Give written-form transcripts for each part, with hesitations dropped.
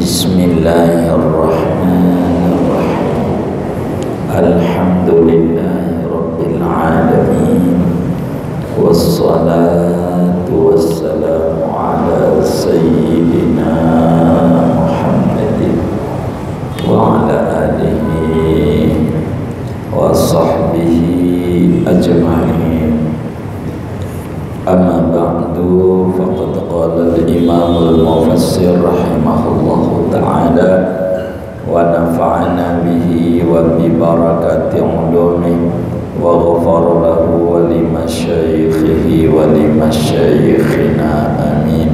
Bismillahirrahmanirrahim. Alhamdulillahirrabbilalamin. Wassalatu wassalamu ala sayyidina Muhammadin wa ala alihi wa sahbihi ajma'in. Amma ba'du, faqad qala al-imam al-mufassir rahimahullahu ta'ala wa nafa'ana bihi wa bi barakati ulumihi wa ghafara lahu wa li masyaikhihi wa li masyaikhina amin.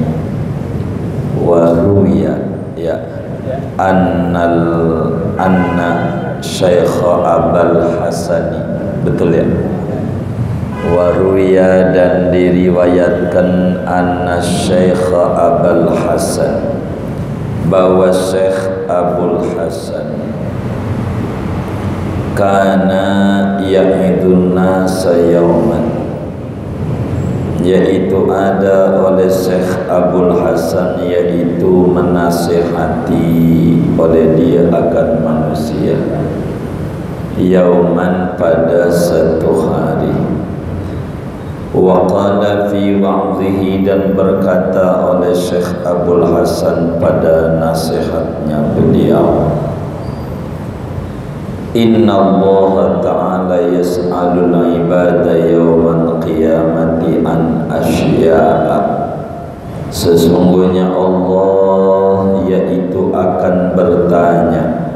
Wa ruya anna Syekh Abul Hasani, betul ya? Waruya, dan diriwayatkan anna Syekh Abul Hasan, bahwa Syekh Abul Hasan kana ya'idun nasa yawman, yaitu ada oleh Syekh Abul Hasan, yaitu menasihati oleh dia akan manusia, yauman, pada satu hari. Wa qala fi wa'dhihi, dan berkata oleh Syekh Abul Hasan pada nasihatnya beliau, Inna Allah ta'ala yas'alul ibada yawmal qiyamati an asya'a. Sesungguhnya Allah yaitu akan bertanya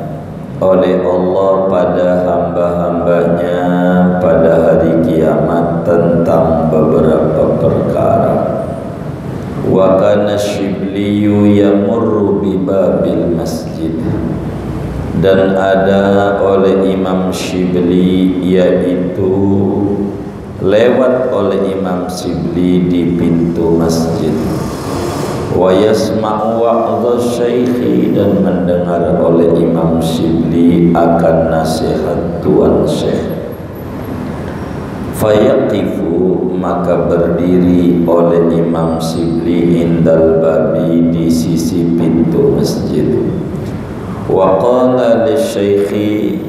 oleh Allah pada hamba-hambanya pada hari kiamat tentang beberapa perkara. Wa kana Syibliyu yamurru bi babil masjid, dan ada oleh Imam Syibli, yaitu lewat oleh Imam Syibli di pintu masjid. Wa yasma'u wa'dha syaikhi, dan mendengar oleh Imam Syibli akan nasihat tuan syekh. Fayaqifu, maka berdiri oleh Imam Syibli indal babi, di sisi pintu masjid. Wa qala lisyaikhi,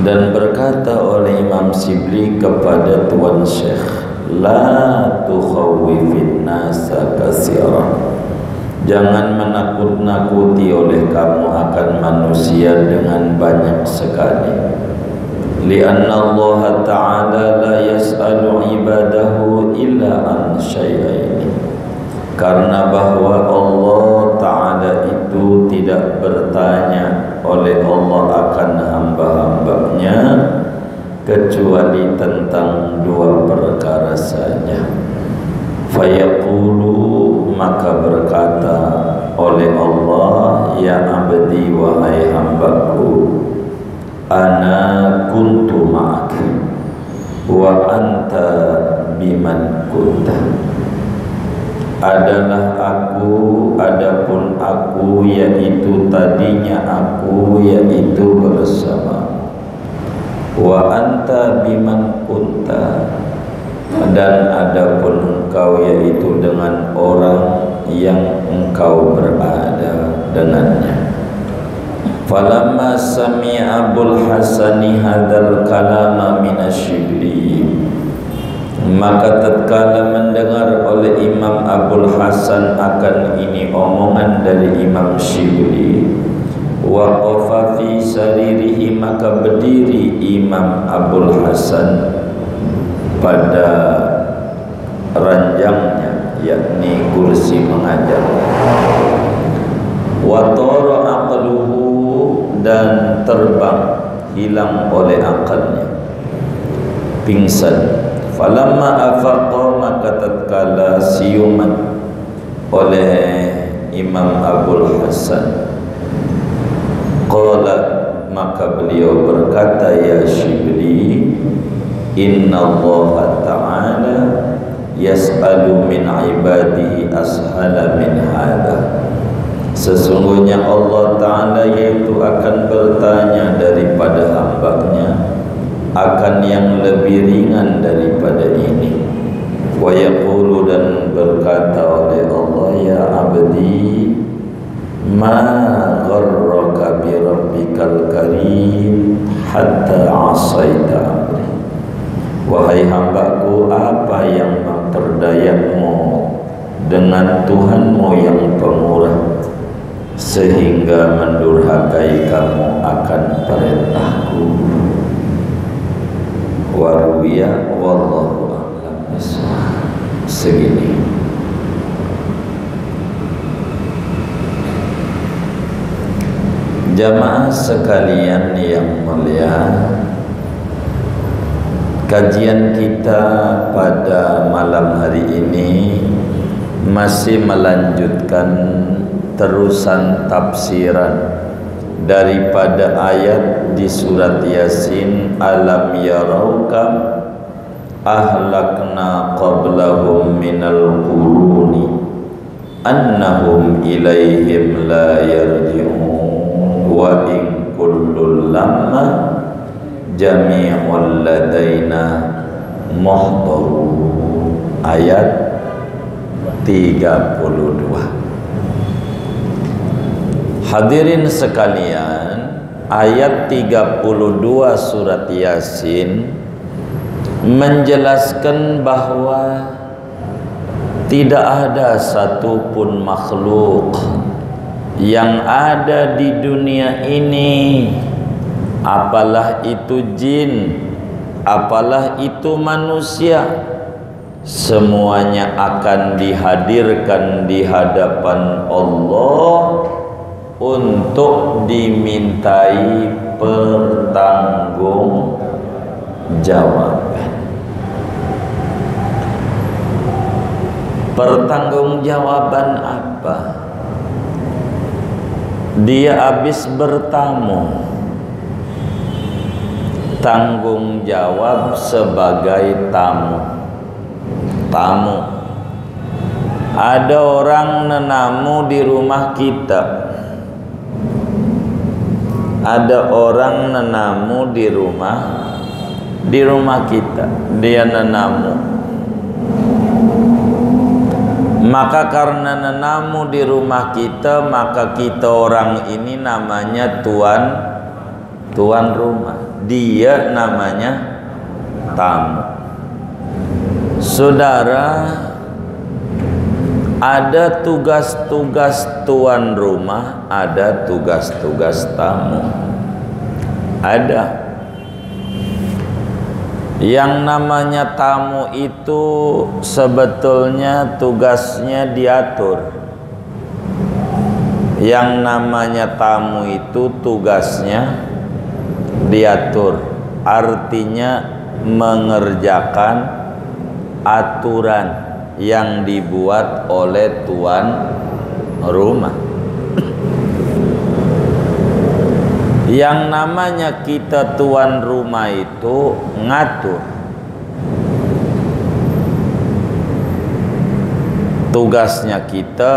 dan berkata oleh Imam Syibli kepada tuan syekh, la tukhawwifin nasa katsira, jangan menakut-nakuti oleh kamu akan manusia dengan banyak sekali. Lianna Allah ta'ala la yas'alu ibadahu illa an syai'aini, karena bahwa Allah ta'ala itu tidak bertanya oleh Allah akan hamba-hambanya kecuali tentang dua perkara saja. Fayaqulu, maka berkata oleh Allah, ya abdi, wahai hambaku, ana kuntu ma'ak wa anta biman kunta. Adalah aku, adapun aku, yaitu tadinya aku, yaitu bersama. Wa anta biman kunta, dan adapun engkau, yaitu dengan orang yang engkau berada dengannya. Falamma sami'a Abul Hasani hadzal kalama minasyibli, maka tatkala mendengar oleh Imam Abul Hasan akan ini omongan dari Imam Syibli, waqafa fi saririhi, maka berdiri Imam Abul Hasan pada ranjangnya, yakni kursi mengajar. Wa tara aqluhu, dan terbang, hilang oleh akalnya, pingsan. Falamma afaqa, maka tatkala siuman oleh Imam Abul Hasan, qala, maka beliau berkata, ya Syibli, inna Allah ta'ala yas'alu min ibadihi ashala min hadha. Sesungguhnya Allah Ta'ala yaitu akan bertanya daripada hambanya akan yang lebih ringan daripada ini. Wa yaqulu, dan berkata oleh Allah, ya abdi abdi ma gharraka bi rabbikal karim hatta asaita amri. Wahai hambaku, apa yang memperdayamu dengan Tuhanmu yang pemurah sehingga mendurhakai kamu akan perintahku. Waruya wallahu a'lam bishawab. Segini. Jamaah sekalian yang mulia, kajian kita pada malam hari ini masih melanjutkan terusan tafsiran daripada ayat di surat Yasin, alam yarauka ahlakna qablahum minal quruni annahum ilaihim la yarji'un wa in kullul lamma jami'ul ladaina muhdarun. Ayat 32. Hadirin sekalian, ayat 32 surat Yasin menjelaskan bahwa tidak ada satupun makhluk yang ada di dunia ini, apalah itu jin, apalah itu manusia, semuanya akan dihadirkan di hadapan Allah untuk dimintai pertanggungjawaban. Pertanggungjawaban apa? Dia habis bertamu, tanggung jawab sebagai tamu. Ada orang nenamu di rumah kita. Ada orang nenamu di rumah kita, dia nenamu. Maka karena nenamu di rumah kita, maka kita orang ini namanya tuan rumah. Dia namanya tamu. Saudara, ada tugas-tugas tuan rumah, ada tugas-tugas tamu. Ada. Yang namanya tamu itu sebetulnya tugasnya diatur. Yang namanya tamu itu tugasnya diatur. Artinya mengerjakan aturan yang dibuat oleh tuan rumah. Yang namanya kita tuan rumah itu ngatur. Tugasnya kita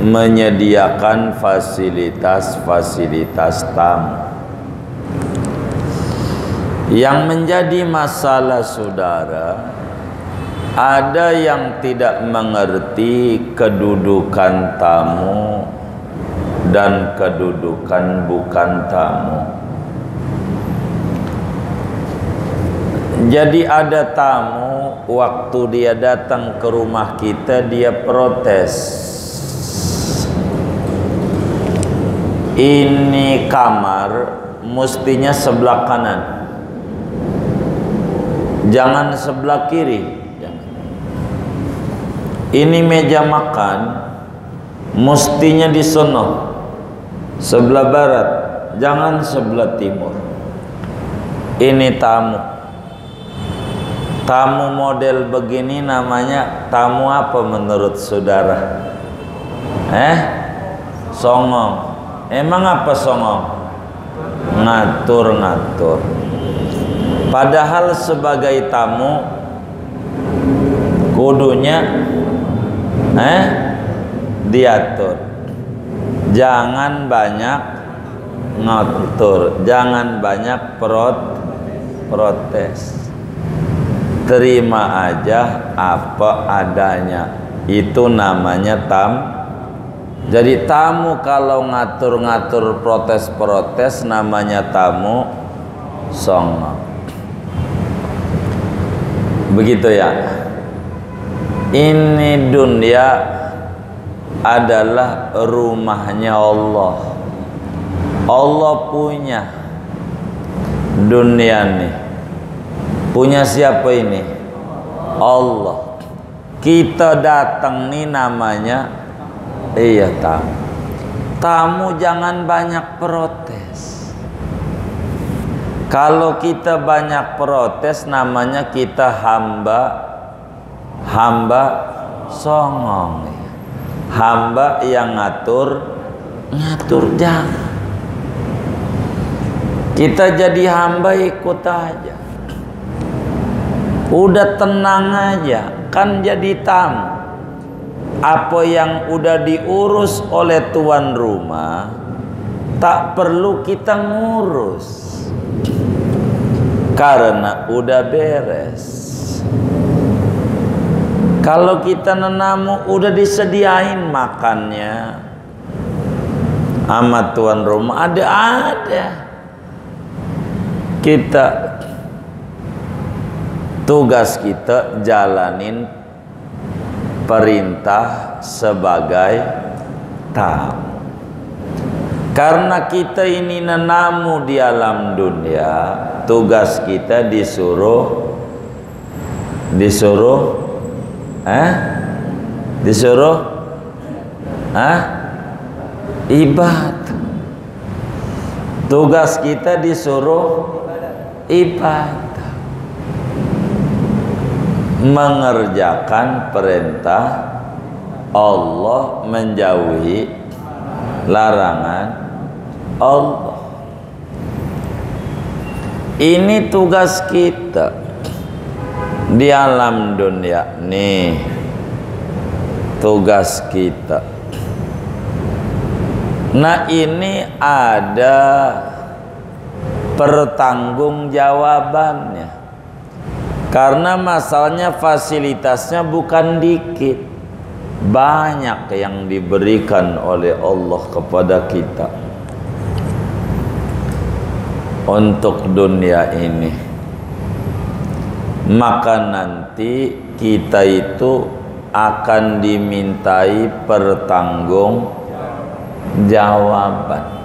menyediakan fasilitas-fasilitas tamu. Yang menjadi masalah saudara, ada yang tidak mengerti kedudukan tamu dan kedudukan bukan tamu. Jadi ada tamu, waktu dia datang ke rumah kita, dia protes. Ini kamar mestinya sebelah kanan, jangan sebelah kiri. Ini meja makan mestinya di sono sebelah barat, jangan sebelah timur. Ini tamu. Tamu model begini namanya tamu apa menurut saudara? Songong. Emang apa songong? Ngatur-ngatur. Padahal sebagai tamu kudunya diatur. Jangan banyak ngatur, jangan banyak protes. Terima aja apa adanya. Itu namanya jadi tamu kalau ngatur-ngatur protes-protes namanya tamu songong. Begitu ya. Ini dunia adalah rumahnya Allah. Allah punya dunia nih. Punya siapa ini? Allah. Kita datang nih namanya tamu. Tamu jangan banyak protes. Kalau kita banyak protes namanya kita hamba songong. Hamba yang ngatur jangan. Kita jadi hamba ikut aja. Udah tenang aja, kan jadi tamu. Apa yang udah diurus oleh tuan rumah tak perlu kita ngurus karena udah beres. Kalau kita nenamu udah disediain makannya sama tuan rumah, ada. Kita tugas kita jalanin perintah sebagai tamu. Karena kita ini nenamu di alam dunia, tugas kita disuruh ibadah. Tugas kita disuruh ibadah, mengerjakan perintah Allah, menjauhi larangan Allah. Ini tugas kita di alam dunia nih, tugas kita. Nah, ini ada pertanggungjawabannya. Karena masalahnya fasilitasnya bukan dikit, banyak yang diberikan oleh Allah kepada kita untuk dunia ini. Maka nanti kita itu akan dimintai pertanggungjawaban.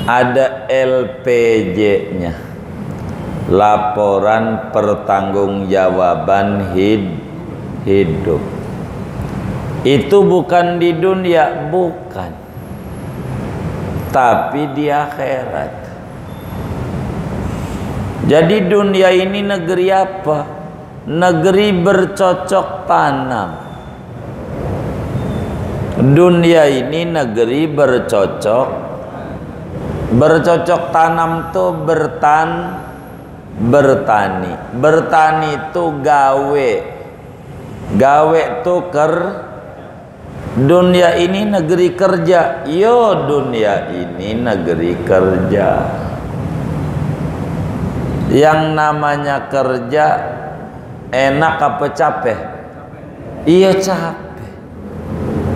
Ada LPJ-nya, laporan pertanggungjawaban hidup. Itu bukan di dunia, bukan, tapi di akhirat. Jadi dunia ini negeri apa? Negeri bercocok tanam. Dunia ini negeri bercocok tanam tuh bertani. Bertani itu gawe tuh dunia ini negeri kerja. Yo, dunia ini negeri kerja. Yang namanya kerja enak apa capek? Iya capek.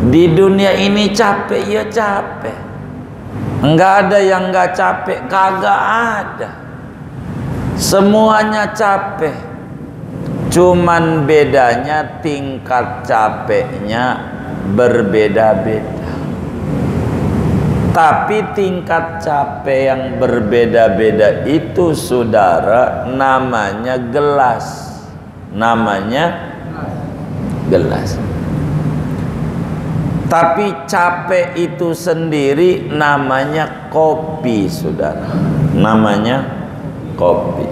Di dunia ini capek, iya capek. Enggak ada yang enggak capek, kagak ada. Semuanya capek. Cuman bedanya tingkat capeknya berbeda-beda. Tapi tingkat capek yang berbeda-beda itu, saudara, namanya gelas. Namanya gelas. Tapi capek itu sendiri namanya kopi, saudara. Namanya kopi.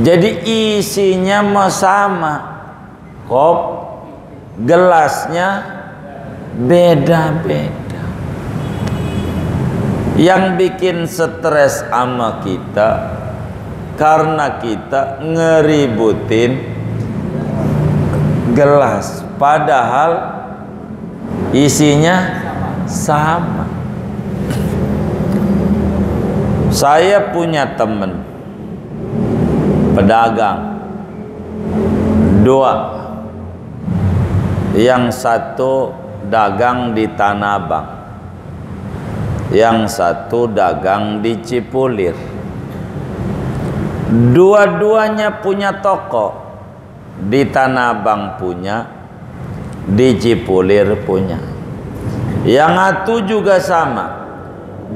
Jadi isinya mau sama, gelasnya beda-beda. Yang bikin stres sama kita karena kita ngeributin gelas, padahal isinya sama. Saya punya teman pedagang, 2 Yang satu dagang di Tanah Abang, yang satu dagang di Cipulir. Dua-duanya punya toko. Di Tanah Abang punya, di Cipulir punya. Yang satu juga sama,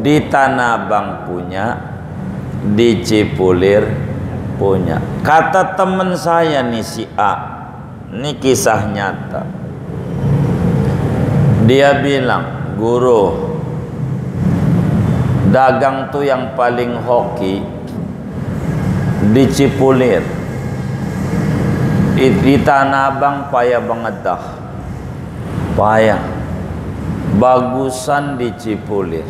di Tanah Abang punya, di Cipulir punya. Kata teman saya nih, si A, ini kisah nyata. Dia bilang, guru, dagang tuh yang paling hoki di Cipulir. Di Tanah Abang payah banget dah, payah. Bagusan di Cipulir.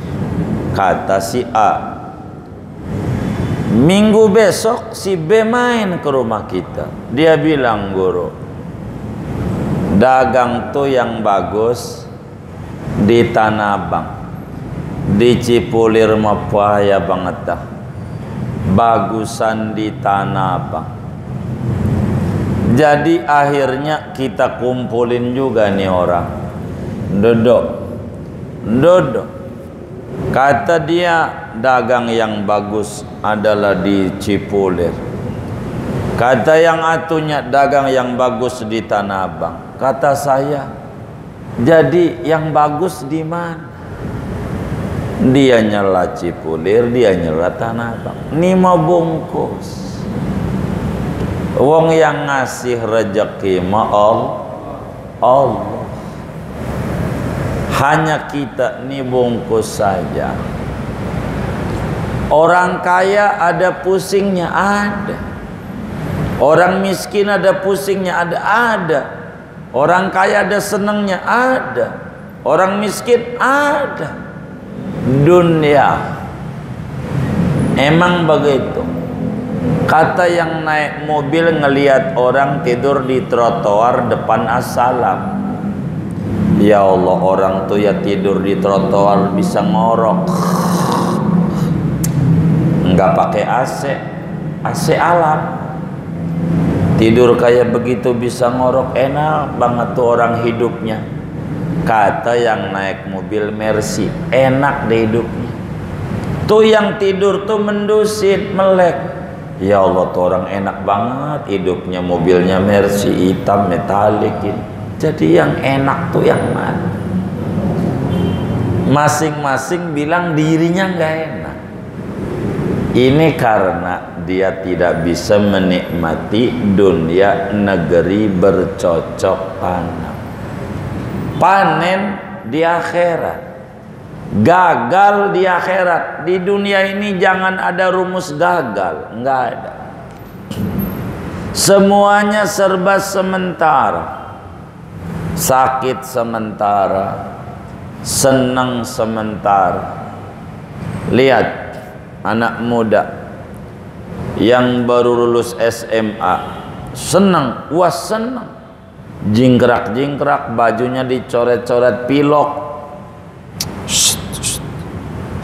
Kata si A. Minggu besok si B main ke rumah kita. Dia bilang, guru, dagang tuh yang bagus di Tanah Abang, di Cipulir mah payah banget dah. Bagusan di Tanah Abang. Jadi akhirnya kita kumpulin juga nih orang. Duduk. Kata dia, dagang yang bagus adalah di Cipulir. Kata yang atunya, dagang yang bagus di Tanah Abang. Kata saya, jadi yang bagus di mana? Dia nyela Cipulir, dia nyela Tanah Abang. 5 bungkus. Wong yang ngasih rezeki mah Allah. Hanya kita nih bungkus saja. Orang kaya ada pusingnya, ada. Orang miskin ada pusingnya, ada. Orang kaya ada senangnya, ada. Orang miskin ada. Dunia emang begitu. Kata yang naik mobil ngelihat orang tidur di trotoar depan assalam. Ya Allah, orang tuh ya tidur di trotoar bisa ngorok. Enggak pakai AC alam. Tidur kayak begitu bisa ngorok, enak banget tuh orang hidupnya. Kata yang naik mobil Mercy, enak deh hidupnya. Tuh yang tidur tuh mendusit, melek. Ya Allah, tuh orang enak banget hidupnya, mobilnya Mercy hitam metalik ini. Jadi yang enak tuh yang mana? Masing-masing bilang dirinya nggak enak. Ini karena dia tidak bisa menikmati dunia negeri bercocok tanam. Panen di akhirat, gagal di akhirat. Di dunia ini jangan ada rumus gagal, nggak ada. Semuanya serba sementara. Sakit sementara, senang sementara. Lihat anak muda yang baru lulus SMA, senang, wah senang, jingkrak-jingkrak, bajunya dicoret-coret pilok.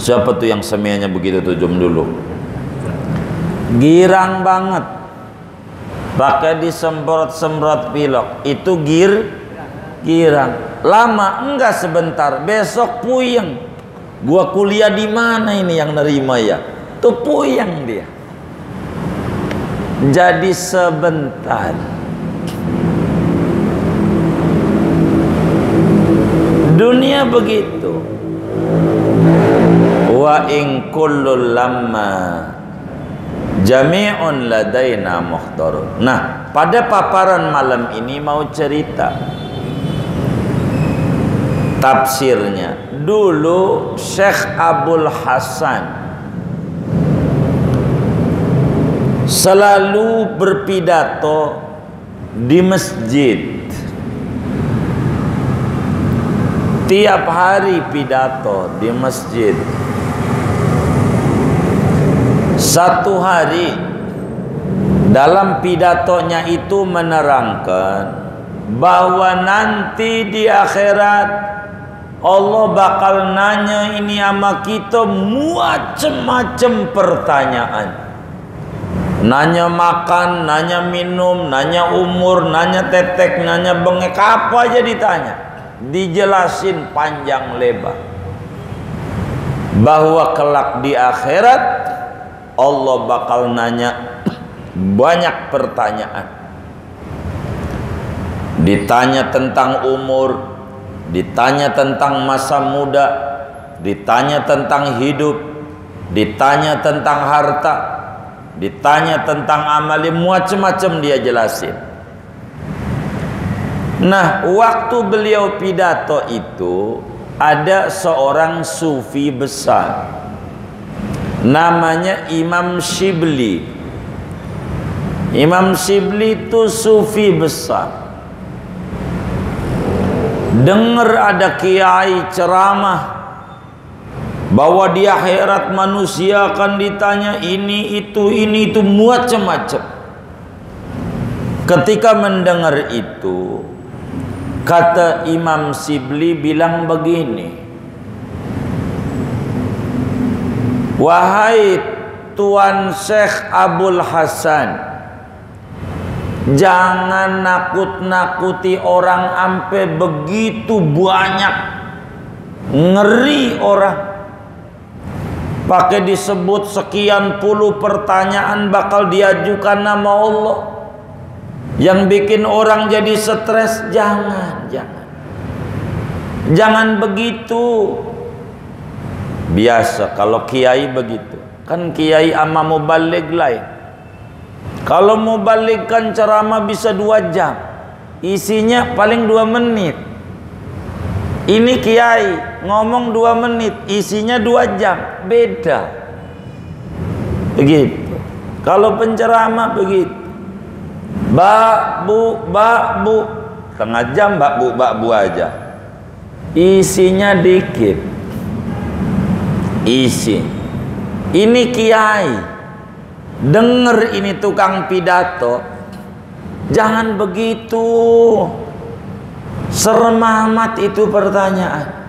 Siapa tuh yang semianya begitu tuh, jom dulu. Girang banget, pakai disemprot-semprot pilok, itu girang. Lama enggak, sebentar, besok puyeng. Gua kuliah di mana ini yang nerima ya? Tuh puyeng dia. Jadi sebentar. Dunia begitu. Wa in kullul lamma jami'un ladaina mukhtarun. Nah, pada paparan malam ini mau cerita tafsirnya. Dulu Syekh Abdul Hasan selalu berpidato di masjid. Tiap hari pidato di masjid. Satu hari dalam pidatonya itu menerangkan bahwa nanti di akhirat Allah bakal nanya ini sama kita macam-macam pertanyaan. Nanya makan, nanya minum, nanya umur, nanya tetek, nanya bengek, apa aja ditanya. Dijelasin panjang lebar. Bahwa kelak di akhirat Allah bakal nanya banyak pertanyaan. Ditanya tentang umur, ditanya tentang masa muda, ditanya tentang hidup, ditanya tentang harta, ditanya tentang amali, macam-macam dia jelasin. Nah, waktu beliau pidato itu ada seorang sufi besar namanya Imam Shibli. Imam Shibli itu sufi besar. Dengar ada kiai ceramah bahwa di akhirat manusia akan ditanya ini itu macam-macam. Ketika mendengar itu, kata Imam Shibli bilang begini, wahai Tuan Syekh Abul Hasan, jangan nakut-nakuti orang sampai begitu banyak, ngeri orang. Pakai disebut sekian puluh pertanyaan bakal diajukan nama Allah, yang bikin orang jadi stres. Jangan begitu. Biasa kalau kiai begitu, kan kiai ama mubaligh lain. Kalau mubaligh kan ceramah bisa 2 jam, isinya paling 2 menit. Ini kiai ngomong 2 menit, isinya 2 jam, beda. Begitu. Kalau penceramah begitu, bak bu, setengah jam bak bu aja, isinya dikit. Isi. Ini kiai, denger ini tukang pidato, jangan begitu. Serem amat itu pertanyaan.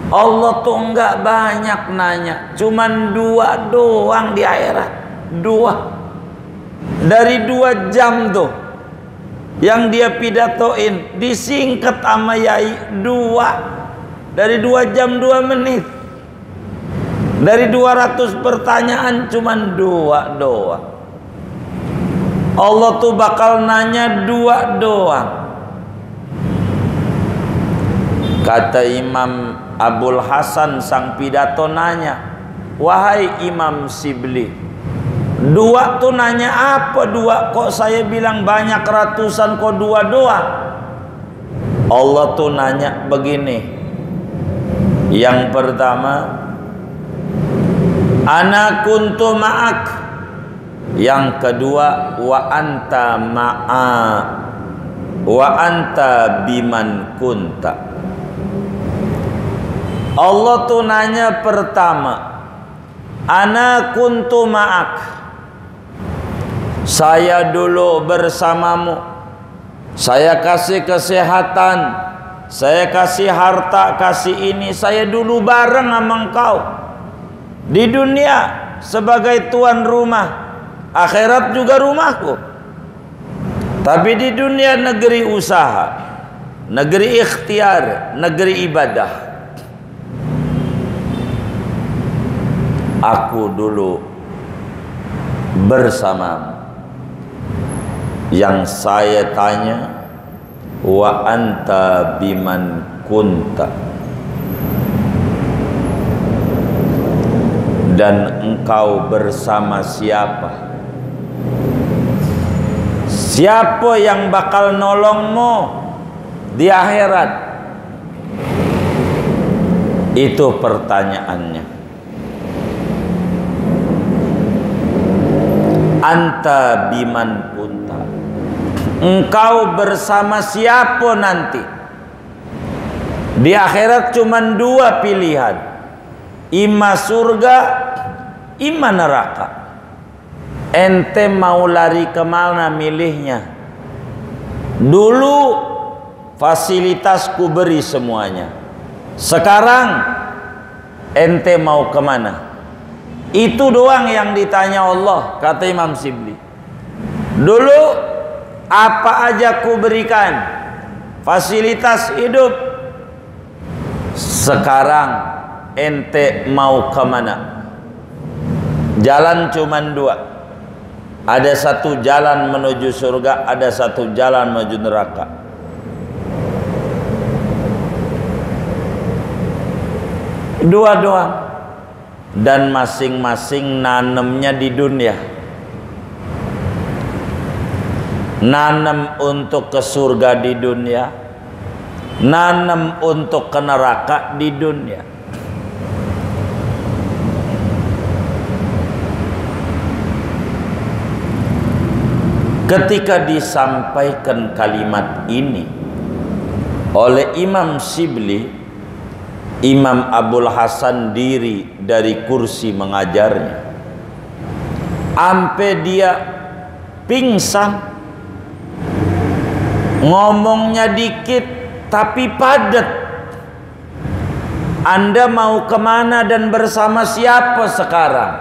Allah tuh enggak banyak nanya, cuman 2 doang di akhirat. 2 dari 2 jam tuh yang dia pidatoin disingkat sama yai. 2 dari 2 jam 2 menit. Dari 200 pertanyaan cuman 2 doang. Allah tuh bakal nanya 2 doang. Kata Imam Abul Hasan sang pidato nanya, wahai Imam Shibli, 2 tuh nanya apa 2? Kok saya bilang banyak ratusan, kok 2 doang? Allah tuh nanya begini. Yang pertama, ana kuntu ma'ak. Yang kedua, wa anta ma'a, wa anta biman kunta. Allah tuh nanya pertama, ana kuntu ma'ak, saya dulu bersamamu, saya kasih kesehatan, saya kasih harta, kasih ini, saya dulu bareng sama engkau di dunia sebagai tuan rumah, akhirat juga rumahku. Tapi di dunia negeri usaha, negeri ikhtiar, negeri ibadah. Aku dulu bersamamu. Yang saya tanya, wa anta biman kunta, dan engkau bersama siapa? Siapa yang bakal nolongmu di akhirat? Itu pertanyaannya. Anta biman kunta, engkau bersama siapa nanti? Di akhirat cuma 2 pilihan, imma surga, imma neraka. Ente mau lari kemana milihnya? Dulu fasilitasku beri semuanya, sekarang ente mau kemana? Itu doang yang ditanya Allah, kata Imam Shibli. Dulu apa aja ku berikan, fasilitas hidup. Sekarang ente mau kemana? Jalan cuman dua. Ada satu jalan menuju surga, ada satu jalan menuju neraka. Dua doang. Dan masing-masing nanemnya di dunia. Nanem untuk ke surga di dunia, nanem untuk ke neraka di dunia. Ketika disampaikan kalimat ini oleh Imam Shibli, Imam Abul Hasan diri dari kursi mengajarnya sampai dia pingsan. Ngomongnya dikit tapi padat. Anda mau kemana dan bersama siapa sekarang?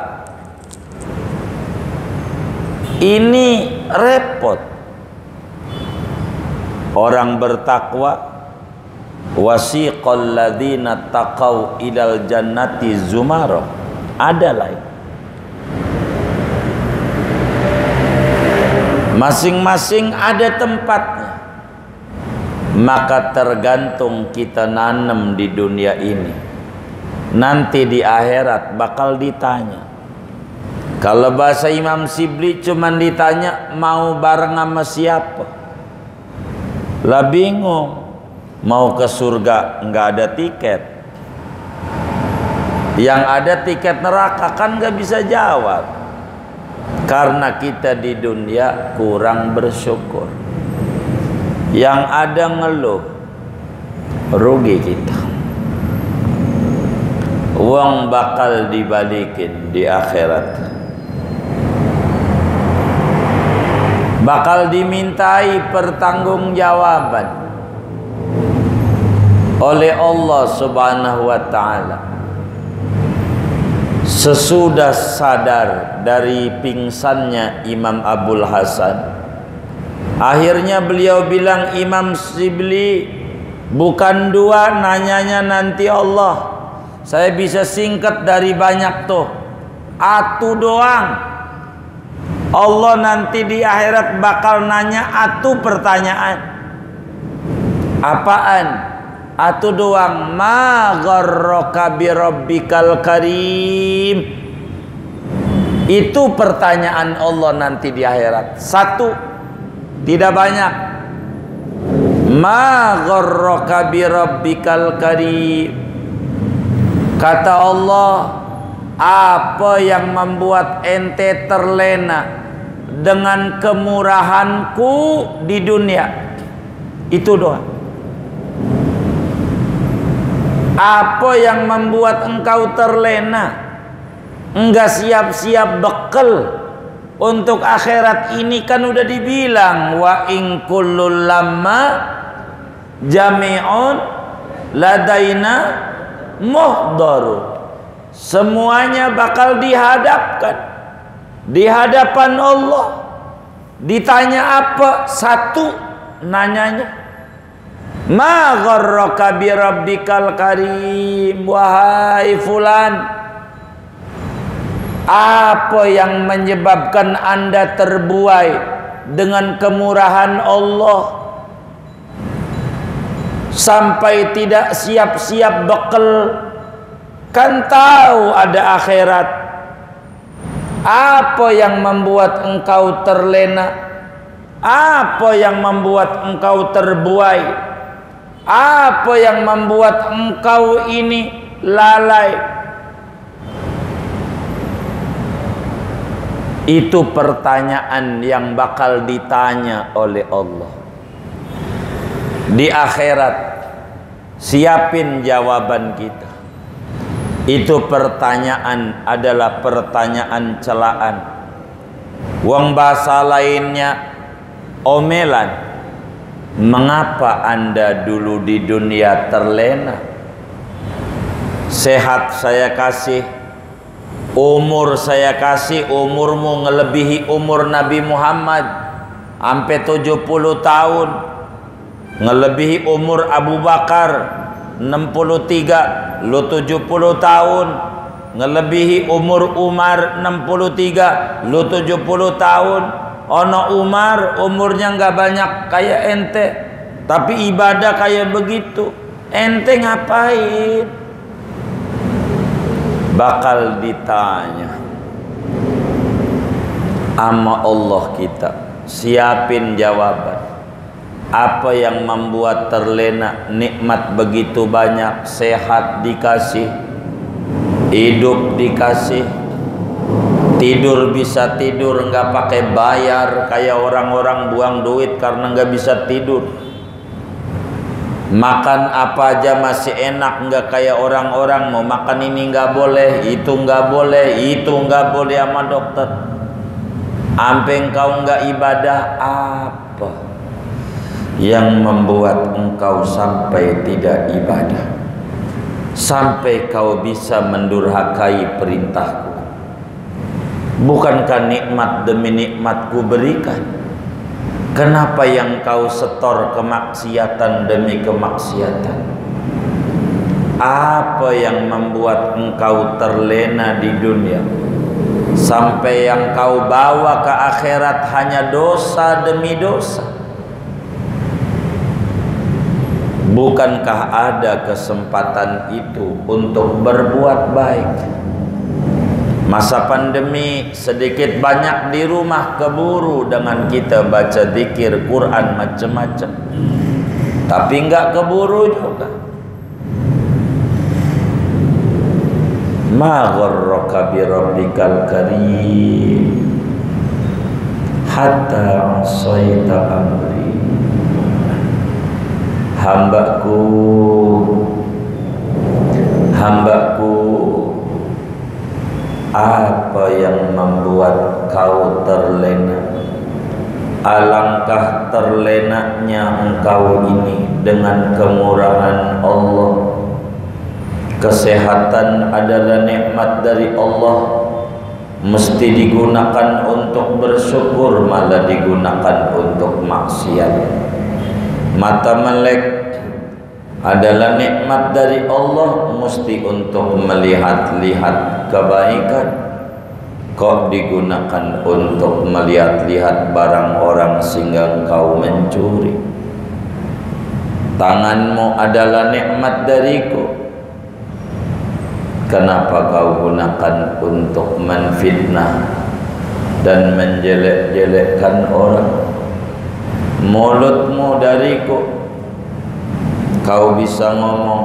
Ini repot. Orang bertakwa, wasiqal ladzina taqau ilal jannati zumara, ada lain. Masing-masing ada tempatnya. Maka tergantung kita nanam di dunia ini, nanti di akhirat bakal ditanya. Kalau bahasa Imam Shibli cuman ditanya mau bareng sama siapa, lah bingung. Mau ke surga nggak ada tiket, yang ada tiket neraka kan nggak bisa jawab, karena kita di dunia kurang bersyukur. Yang ada ngeluh, rugi kita. Uang bakal dibalikin di akhirat, bakal dimintai pertanggungjawaban oleh Allah Subhanahu wa ta'ala. Sesudah sadar dari pingsannya Imam Abul Hasan, akhirnya beliau bilang, Imam Shibli, bukan dua nanyanya nanti Allah. Saya bisa singkat dari banyak tuh. Atu doang. Allah nanti di akhirat bakal nanya atu pertanyaan. Apaan? Atu doang. Ma gharraka bi rabbikal karim. Itu pertanyaan Allah nanti di akhirat. Satu, tidak banyak. Ma gharraka bi rabbikal karim. Kata Allah, apa yang membuat ente terlena dengan kemurahanku di dunia? Itu doang. Apa yang membuat engkau terlena, enggak siap-siap bekal untuk akhirat ini? Kan udah dibilang, wa in kullul lamma jami'un ladaina muhdaru. Semuanya bakal dihadapkan di hadapan Allah. Ditanya apa? Satu nanyanya, ma gharraka bi rabbikal karim. Wahai fulan, apa yang menyebabkan Anda terbuai dengan kemurahan Allah sampai tidak siap-siap bekal? Kan tahu ada akhirat. Apa yang membuat engkau terlena? Apa yang membuat engkau terbuai? Apa yang membuat engkau ini lalai? Itu pertanyaan yang bakal ditanya oleh Allah di akhirat. Siapin jawaban kita. Itu pertanyaan adalah pertanyaan celaan. Wong bahasa lainnya omelan. Mengapa Anda dulu di dunia terlena? Sehat saya kasih, Umur saya kasih, umurmu ngelebihi umur Nabi Muhammad sampai 70 tahun, ngelebihi umur Abu Bakar 63, lu 70 tahun, ngelebihi umur Umar 63, lu 70 tahun. Ono Umar umurnya nggak banyak kayak ente, tapi ibadah kayak begitu, ente ngapain? Bakal ditanya sama Allah kita. Siapin jawaban. Apa yang membuat terlena nikmat begitu banyak? Sehat dikasih, hidup dikasih, tidur bisa tidur nggak pakai bayar kayak orang-orang buang duit karena nggak bisa tidur. Makan apa aja masih enak, nggak kayak orang-orang mau makan ini nggak boleh, itu nggak boleh, itu nggak boleh sama dokter. Ampe engkau nggak ibadah, apa yang membuat engkau sampai tidak ibadah, sampai kau bisa mendurhakai perintahku? Bukankah nikmat demi nikmatku berikan? Kenapa yang kau setor kemaksiatan demi kemaksiatan? Apa yang membuat engkau terlena di dunia sampai yang kau bawa ke akhirat hanya dosa demi dosa? Bukankah ada kesempatan itu untuk berbuat baik? Masa pandemi sedikit banyak di rumah keburu dengan kita baca zikir Quran macam-macam, tapi enggak keburu juga. Ma gharraka bi rabbikal karim hatta asaita amri. Hambaku, apa yang membuat kau terlena? Alangkah terlenanya engkau ini dengan kemurahan Allah. Kesehatan adalah nikmat dari Allah, mesti digunakan untuk bersyukur, malah digunakan untuk maksiat. Mata melek adalah nikmat dari Allah, mesti untuk melihat-lihat kebaikan, kok digunakan untuk melihat-lihat barang orang sehingga engkau mencuri. Tanganmu adalah nikmat dariku, kenapa kau gunakan untuk menfitnah dan menjelek-jelekkan orang? Mulutmu dariku, kau bisa ngomong,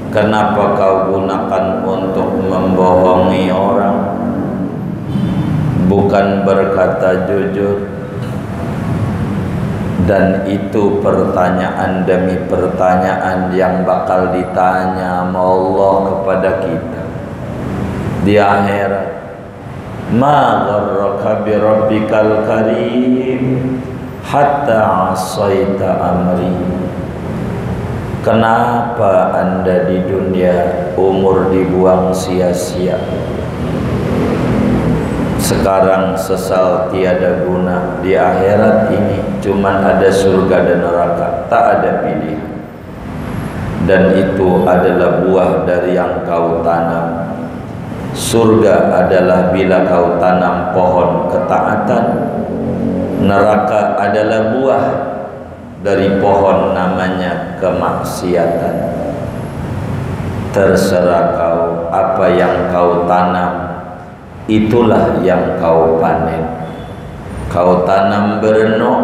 kenapa kau gunakan untuk membohongi orang, bukan berkata jujur? Dan itu pertanyaan demi pertanyaan yang bakal ditanya sama Allah kepada kita di akhirat. Ma gharraka bi rabbikal karim hatta asaita amri. Kenapa Anda di dunia umur dibuang sia-sia, sekarang sesal tiada guna, di akhirat ini cuman ada surga dan neraka, tak ada pilihan. Dan itu adalah buah dari yang kau tanam. Surga adalah bila kau tanam pohon ketaatan, neraka adalah buah dari pohon namanya kemaksiatan. Terserah kau, apa yang kau tanam itulah yang kau panen. Kau tanam berenok,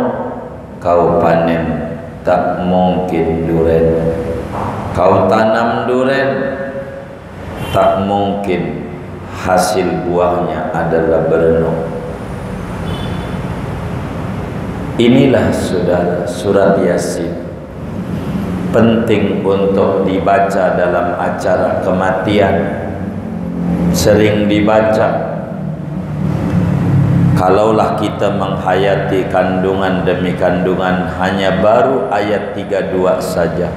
kau panen tak mungkin duren. Kau tanam duren, tak mungkin hasil buahnya adalah berenok. Inilah saudara surat Yasin, penting untuk dibaca dalam acara kematian, sering dibaca. Kalaulah kita menghayati kandungan demi kandungan hanya baru ayat 32 saja,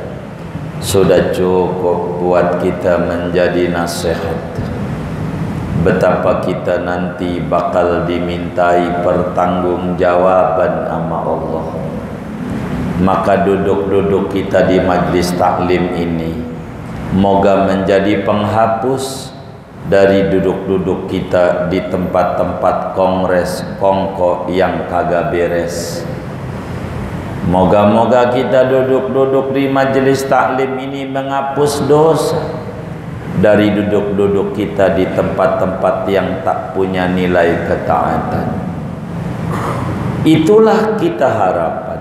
sudah cukup buat kita menjadi nasihat. betapa kita nanti bakal dimintai pertanggungjawaban sama Allah. Maka duduk-duduk kita di majlis taklim ini moga menjadi penghapus dari duduk-duduk kita di tempat-tempat kongres kongko yang kagak beres. Moga-moga kita duduk-duduk di majelis taklim ini menghapus dosa dari duduk-duduk kita di tempat-tempat yang tak punya nilai ketaatan. Itulah kita harapkan.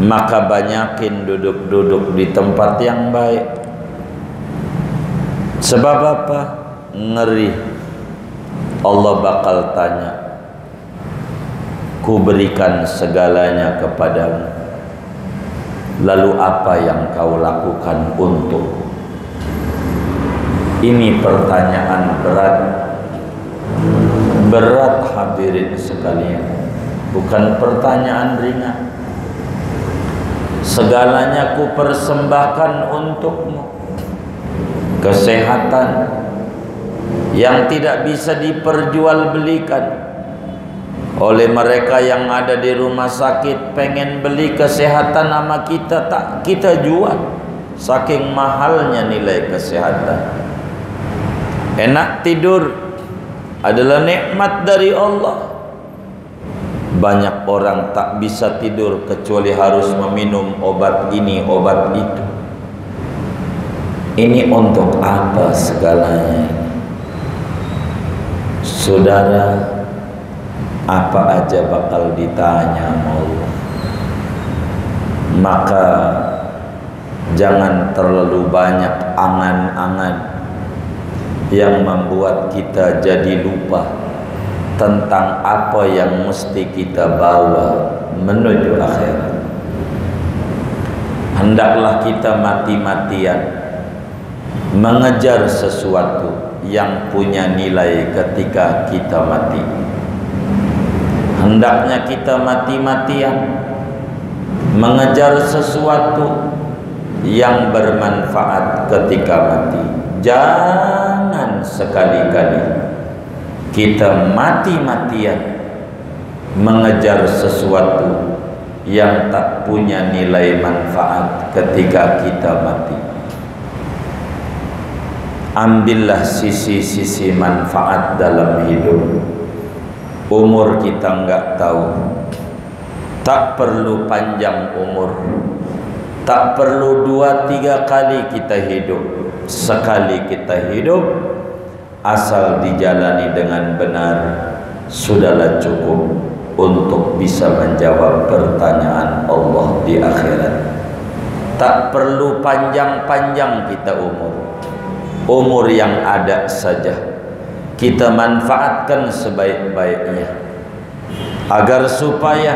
Maka banyakin duduk-duduk di tempat yang baik. Sebab apa? Ngeri Allah bakal tanya, ku berikan segalanya kepadamu, lalu apa yang kau lakukan untukku? Ini pertanyaan berat. Berat hadirin sekalian, bukan pertanyaan ringan. Segalanya ku persembahkan untukmu. Kesehatan yang tidak bisa diperjualbelikan oleh mereka yang ada di rumah sakit, pengen beli kesehatan sama kita, tak kita jual, saking mahalnya nilai kesehatan. Enak tidur adalah nikmat dari Allah. Banyak orang tak bisa tidur kecuali harus meminum obat ini, obat itu. Ini untuk apa segalanya? Saudara, apa aja bakal ditanya sama Allah. Maka jangan terlalu banyak angan-angan yang membuat kita jadi lupa tentang apa yang mesti kita bawa menuju akhirat. Hendaklah kita mati-matian mengejar sesuatu yang punya nilai ketika kita mati. Hendaknya kita mati-matian mengejar sesuatu yang bermanfaat ketika mati. Jangan sekali-kali kita mati-matian mengejar sesuatu yang tak punya nilai manfaat ketika kita mati. Ambillah sisi-sisi manfaat dalam hidup. Umur kita enggak tahu, tak perlu panjang umur, tak perlu 2-3 kali kita hidup. Sekali kita hidup, asal dijalani dengan benar, sudahlah cukup untuk bisa menjawab pertanyaan Allah di akhirat. Tak perlu panjang-panjang kita umur yang ada saja kita manfaatkan sebaik-baiknya, agar supaya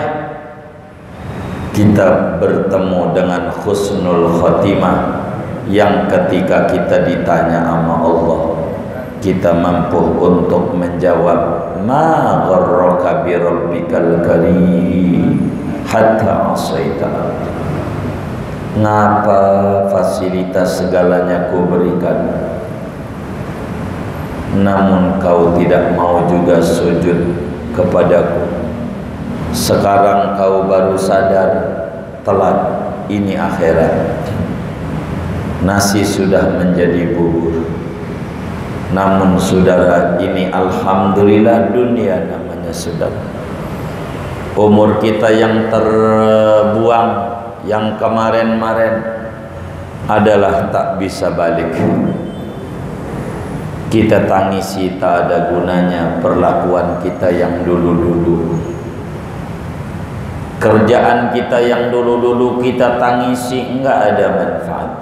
kita bertemu dengan husnul khotimah, yang ketika kita ditanya sama Allah, kita mampu untuk menjawab, ma gharraka bi rabbikal karim hatta asaita. Ngapa fasilitas segalanya ku berikan, namun kau tidak mau juga sujud kepadaku. Sekarang kau baru sadar, telat, ini akhirat. Nasi sudah menjadi bubur. Namun saudara, ini alhamdulillah dunia namanya saudara. Umur kita yang terbuang, yang kemarin-marin adalah tak bisa balik. Kita tangisi tak ada gunanya perlakuan kita yang dulu-dulu. Kerjaan kita yang dulu-dulu kita tangisi, enggak ada manfaat.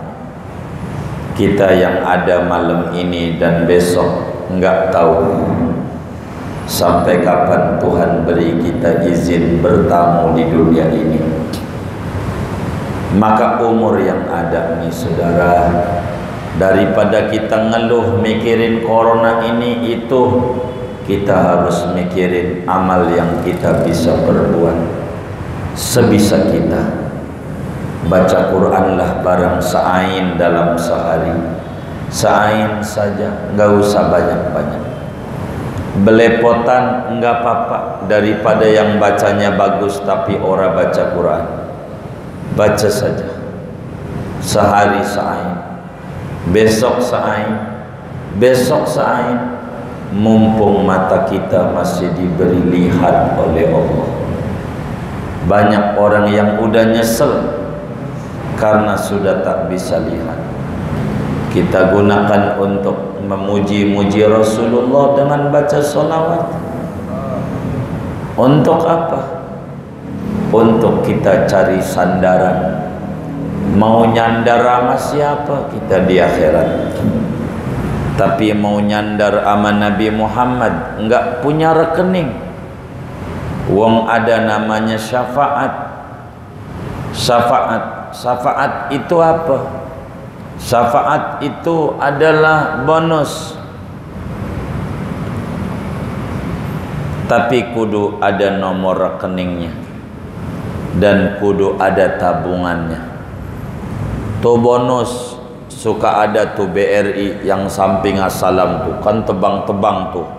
Kita yang ada malam ini dan besok enggak tahu sampai kapan Tuhan beri kita izin bertamu di dunia ini. Maka umur yang ada nih saudara, daripada kita ngeluh mikirin corona ini itu, kita harus mikirin amal yang kita bisa perbuat sebisa kita. Baca Quranlah barang seain dalam sehari, Seain saja, nggak usah banyak-banyak. Belepotan nggak apa-apa, daripada yang bacanya bagus tapi orang baca Quran. Baca saja, sehari seain, besok seain, besok seain, mumpung mata kita masih diberi lihat oleh Allah. Banyak orang yang udah nyesel karena sudah tak bisa lihat. Kita gunakan untuk memuji-muji Rasulullah dengan baca sholawat. Untuk apa? Untuk kita cari sandaran. Mau nyandar sama siapa kita di akhirat. Tapi mau nyandar sama Nabi Muhammad, enggak punya rekening. Wong ada namanya syafaat. Syafaat itu apa? Syafaat itu adalah bonus, tapi kudu ada nomor rekeningnya dan kudu ada tabungannya. Tuh bonus suka ada tuh BRI yang samping Assalam tuh kan tebang-tebang tuh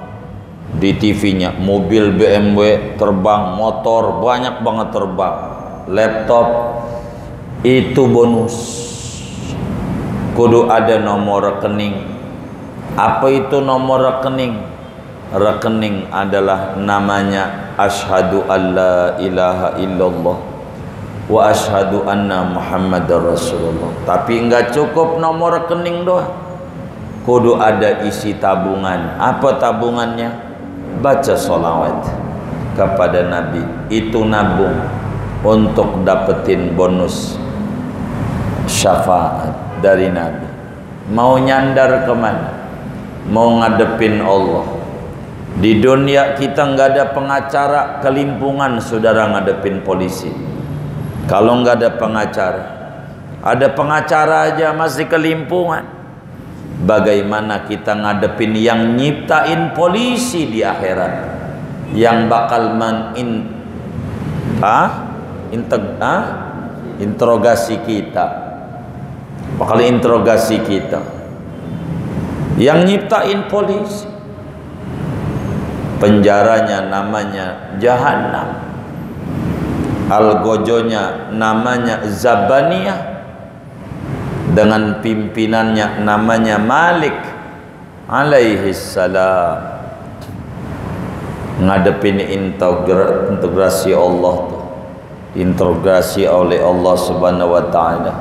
di TV-nya, mobil BMW terbang, motor banyak banget terbang, laptop, itu bonus. Kudu ada nomor rekening. Apa itu nomor rekening? Rekening adalah namanya asyhadu alla ilaha illallah wa asyhadu anna muhammadar rasulullah. Tapi enggak cukup nomor rekening doang. Kudu ada isi tabungan. Apa tabungannya? Baca sholawat kepada Nabi. Itu nabung untuk dapetin bonus syafaat dari Nabi. Mau nyandar kemana? Mau ngadepin Allah. Di dunia kita nggak ada pengacara, kelimpungan saudara ngadepin polisi. Kalau nggak ada pengacara, ada pengacara aja masih kelimpungan. Bagaimana kita ngadepin yang nyiptain polisi di akhirat, yang bakal interogasi kita, bakal interogasi kita, yang nyiptain polisi. Penjaranya namanya Jahannam, algojonya namanya Zabaniyah, dengan pimpinannya namanya Malik alaihi salam. Ngadepin integrasi Allah tuh, integrasi oleh Allah subhanahu wa ta'ala.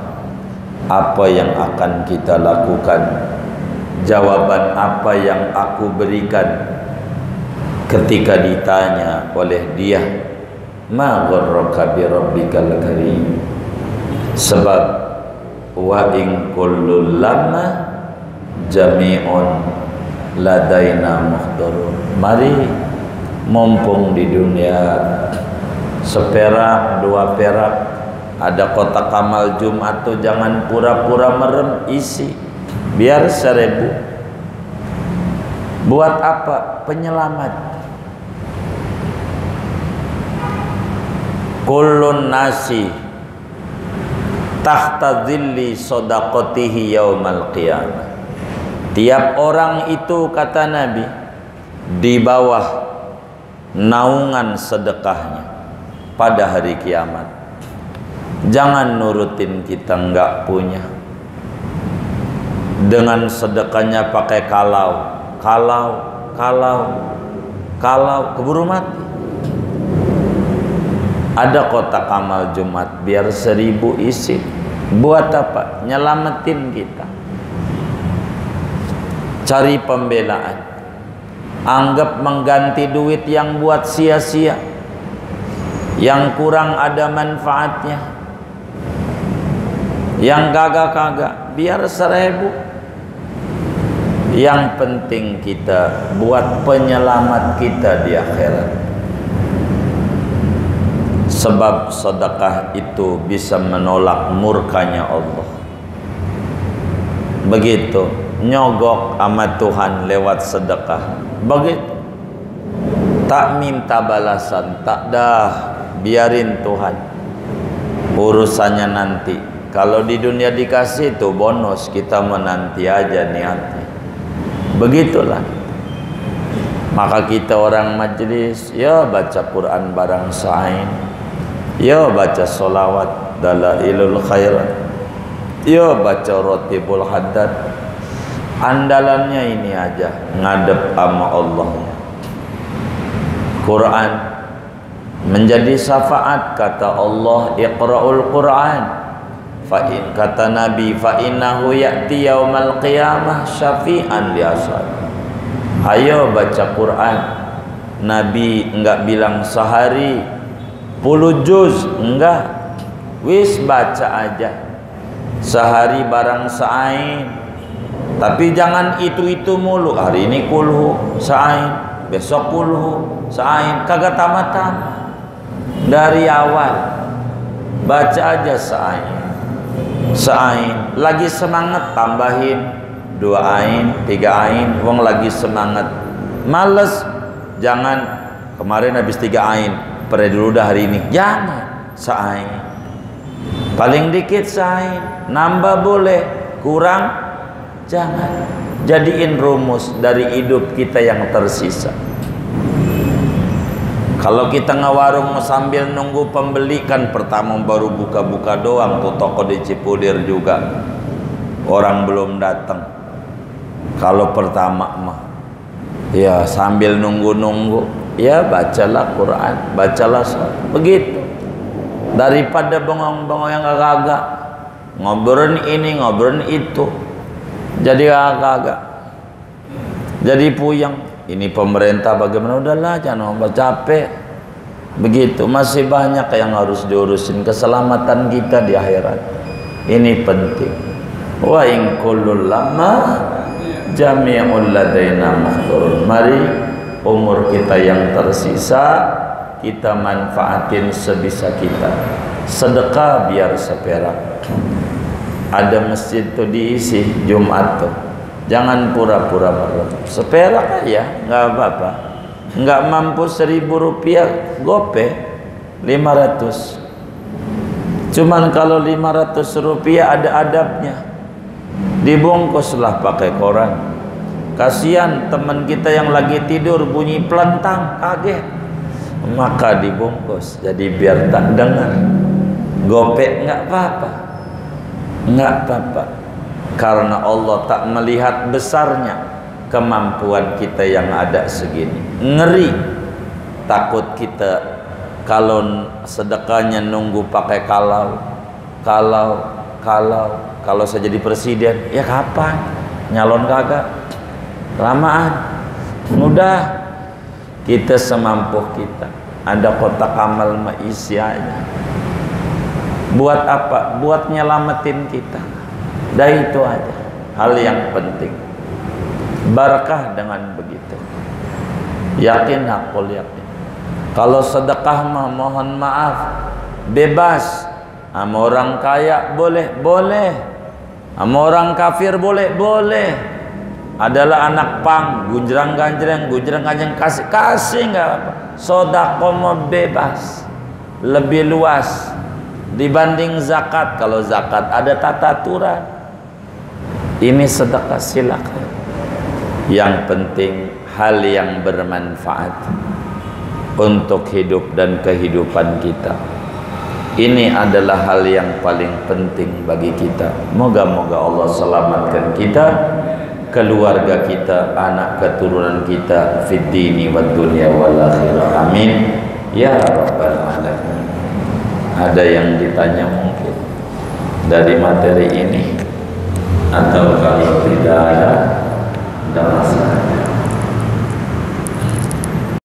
Apa yang akan kita lakukan? Jawaban apa yang aku berikan ketika ditanya oleh dia, ma gharraka bi rabbikal karim? Sebab wa in kullu lamma jami'un ladaina muhdarun. Mari mumpung di dunia seperak dua perak, ada kotak amal Jumat tuh jangan pura-pura merem, isi biar 1000. Buat apa? Penyelamat. Kullun nasi tahta dhilli shadaqatihi yaumal qiyamah. Tiap orang itu, kata Nabi, di bawah naungan sedekahnya pada hari kiamat. Jangan nurutin kita enggak punya. Dengan sedekahnya pakai kalau keburu mati. Ada kotak amal Jumat biar 1000 isi. Buat apa? Nyelamatin kita. Cari pembelaan. Anggap mengganti duit yang buat sia-sia, yang kurang ada manfaatnya, yang kagak-kagak, biar 1000. Yang penting kita buat penyelamat kita di akhirat. Sebab sedekah itu bisa menolak murkanya Allah. Begitu nyogok sama Tuhan lewat sedekah. Begitu tak minta balasan, tak dah, biarin Tuhan urusannya nanti. Kalau di dunia dikasih itu bonus, kita menanti aja niatnya. Begitulah. Maka kita orang majlis, ya baca Quran barang sa'in, ya baca solawat dalailul khairat, ya baca rotibul haddad. Andalannya ini aja, ngadep sama Allah. Quran menjadi syafaat, kata Allah, iqra'ul Quran. Kata Nabi, fa innahu ya'ti yaumal qiyamah syafi'an li ashabi. Ayo baca Quran. Nabi enggak bilang sehari 10 juz, enggak. Wis baca aja. Sehari barang sa'ain. Tapi jangan itu mulu. Hari ini kulhu sa'ain, besok kulhu sa'ain, kagak tamat-tamat. Dari awal baca aja sa'ain. Sa'ain, lagi semangat tambahin 2 ain, 3 ain, wong lagi semangat. Males, jangan kemarin habis 3 ain, pada dulu dah hari ini. Jangan, sa'ain. Paling dikit sa'ain, nambah boleh, kurang jangan. Jadiin rumus dari hidup kita yang tersisa. Kalau kita ngewarung sambil nunggu pembeli, kan pertama baru buka-buka doang tuh toko di Cipulir juga, orang belum datang. Kalau pertama mah ya sambil nunggu-nunggu, ya bacalah Quran, bacalah sholat. Begitu. Daripada bengong-bengong yang agak-agak, ngobrolin ini, ngobrolin itu, jadi agak-agak, jadi puyeng. Ini pemerintah bagaimana, udahlah jangan ngomong, capek. Begitu, masih banyak yang harus diurusin. Keselamatan kita di akhirat ini penting. Wa in kullul lama jami'ul ladaina muhdharun. Mari umur kita yang tersisa kita manfaatin sebisa kita. Sedekah biar seperak. Ada masjid tuh diisi Jumat tuh, jangan pura-pura merem, seperak aja, nggak apa-apa. Nggak mampu 1.000 rupiah, gope 500. Cuman kalau 500 rupiah ada adabnya, dibungkuslah pakai koran. Kasihan teman kita yang lagi tidur bunyi pelentang, kaget, maka dibungkus. Jadi biar tak dengar, gope nggak apa-apa, nggak apa-apa. Karena Allah tak melihat besarnya kemampuan kita yang ada segini. Ngeri, takut kita kalau sedekahnya nunggu pakai kalau saya jadi presiden, ya kapan? Nyalon kagak? Lamaan. Mudah. Kita semampu kita. Ada kotak amal isi aja. Buat apa? Buat nyelamatin kita. Dah itu aja hal yang penting. Barakah dengan begitu. Yakin, hakul yakin. Kalau sedekah mah mohon maaf, bebas. Sama orang kaya boleh, boleh. Sama orang kafir boleh, boleh. Adalah anak pang, gunjrang-ganjreng, kasih nggak apa. Sedekah mah bebas, lebih luas dibanding zakat. Kalau zakat ada tata aturan. Ini sedekah, silakan. Yang penting hal yang bermanfaat untuk hidup dan kehidupan kita. Ini adalah hal yang paling penting bagi kita. Moga-moga Allah selamatkan kita, keluarga kita, anak keturunan kita, fid dini wad dunya wal akhirah. Amin ya rabbal alamin. Ada yang ditanya mungkin dari materi ini, atau kalau tidak ada masalah.